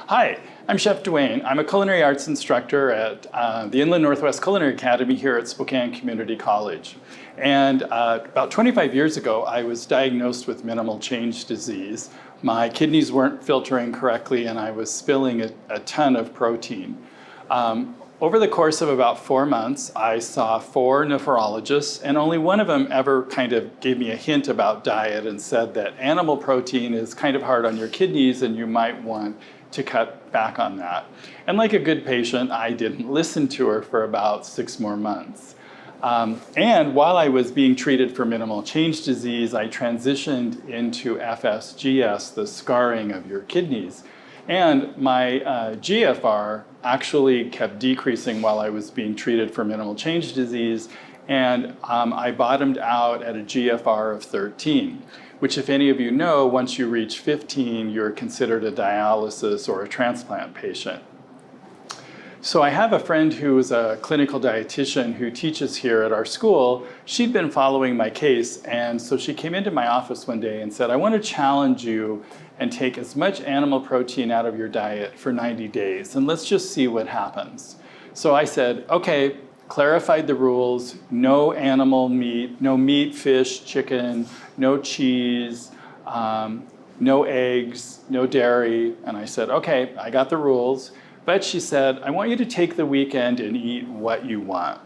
Hi, I'm Chef Duane. I'm a culinary arts instructor at the Inland Northwest Culinary Academy here at Spokane Community College. And about 25 years ago, I was diagnosed with minimal change disease. My kidneys weren't filtering correctly and I was spilling a ton of protein. Over the course of about 4 months, I saw 4 nephrologists, and only one of them ever kind of gave me a hint about diet and said that animal protein is kind of hard on your kidneys and you might want to cut back on that. And like a good patient, I didn't listen to her for about 6 more months. And while I was being treated for minimal change disease, I transitioned into FSGS, the scarring of your kidneys. And my GFR actually kept decreasing while I was being treated for minimal change disease, and I bottomed out at a GFR of 13, which, if any of you know, once you reach 15, you're considered a dialysis or a transplant patient. So I have a friend who is a clinical dietitian who teaches here at our school. She'd been following my case, and so she came into my office one day and said, I want to challenge you and take as much animal protein out of your diet for 90 days, and let's just see what happens. So I said, okay, clarified the rules, no animal meat, no meat, fish, chicken, no cheese, no eggs, no dairy, and I said, okay, I got the rules. But she said, I want you to take the weekend and eat what you want.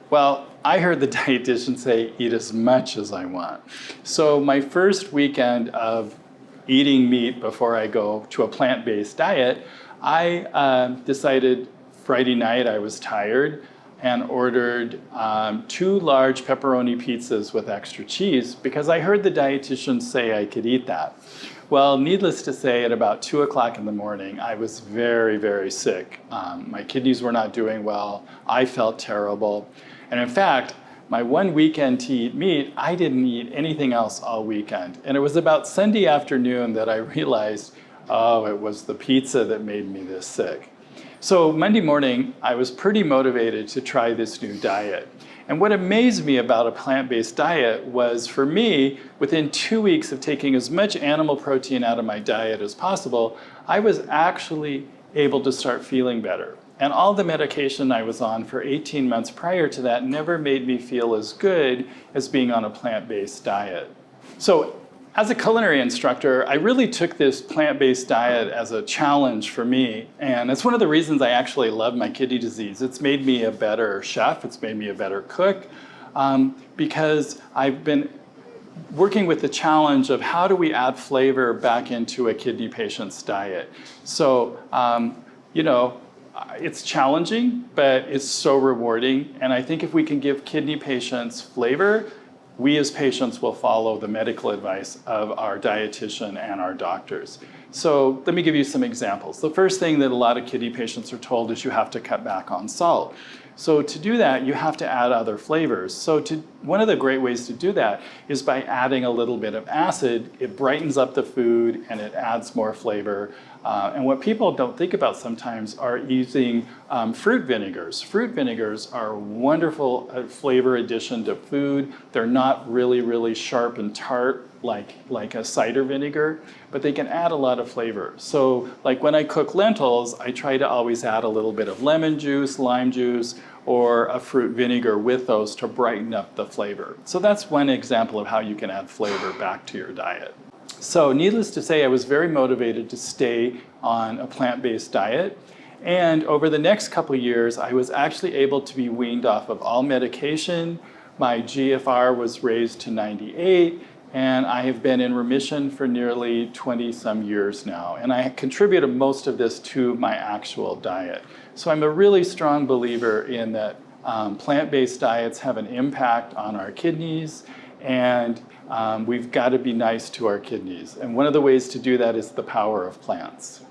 Well, I heard the dietitian say, eat as much as I want. So my first weekend of eating meat before I go to a plant-based diet, I decided Friday night I was tired and ordered 2 large pepperoni pizzas with extra cheese because I heard the dietitian say I could eat that. Well, needless to say, at about 2 o'clock in the morning, I was very, very sick. My kidneys were not doing well. I felt terrible. And in fact, my one weekend to eat meat, I didn't eat anything else all weekend. And it was about Sunday afternoon that I realized, oh, it was the pizza that made me this sick. So Monday morning, I was pretty motivated to try this new diet. And what amazed me about a plant-based diet was, for me, within 2 weeks of taking as much animal protein out of my diet as possible, I was actually able to start feeling better. And all the medication I was on for 18 months prior to that never made me feel as good as being on a plant-based diet. So as a culinary instructor, I really took this plant-based diet as a challenge for me, and it's one of the reasons I actually love my kidney disease. It's made me a better chef, it's made me a better cook, because I've been working with the challenge of how do we add flavor back into a kidney patient's diet. So, it's challenging, but it's so rewarding, and I think if we can give kidney patients flavor, we as patients will follow the medical advice of our dietitian and our doctors. So let me give you some examples. The first thing that a lot of kidney patients are told is you have to cut back on salt. So to do that, you have to add other flavors. So one of the great ways to do that is by adding a little bit of acid. It brightens up the food and it adds more flavor. And what people don't think about sometimes are using fruit vinegars. Fruit vinegars are a wonderful flavor addition to food. They're not really, really sharp and tart like a cider vinegar, but they can add a lot of flavor. So like when I cook lentils, I try to always add a little bit of lemon juice, lime juice, or a fruit vinegar with those to brighten up the flavor. So that's one example of how you can add flavor back to your diet. So needless to say, I was very motivated to stay on a plant-based diet. And over the next couple of years, I was actually able to be weaned off of all medication. My GFR was raised to 98, and I have been in remission for nearly 20-some years now. And I contributed most of this to my actual diet. So I'm a really strong believer in that plant-based diets have an impact on our kidneys, and we've got to be nice to our kidneys. And one of the ways to do that is the power of plants.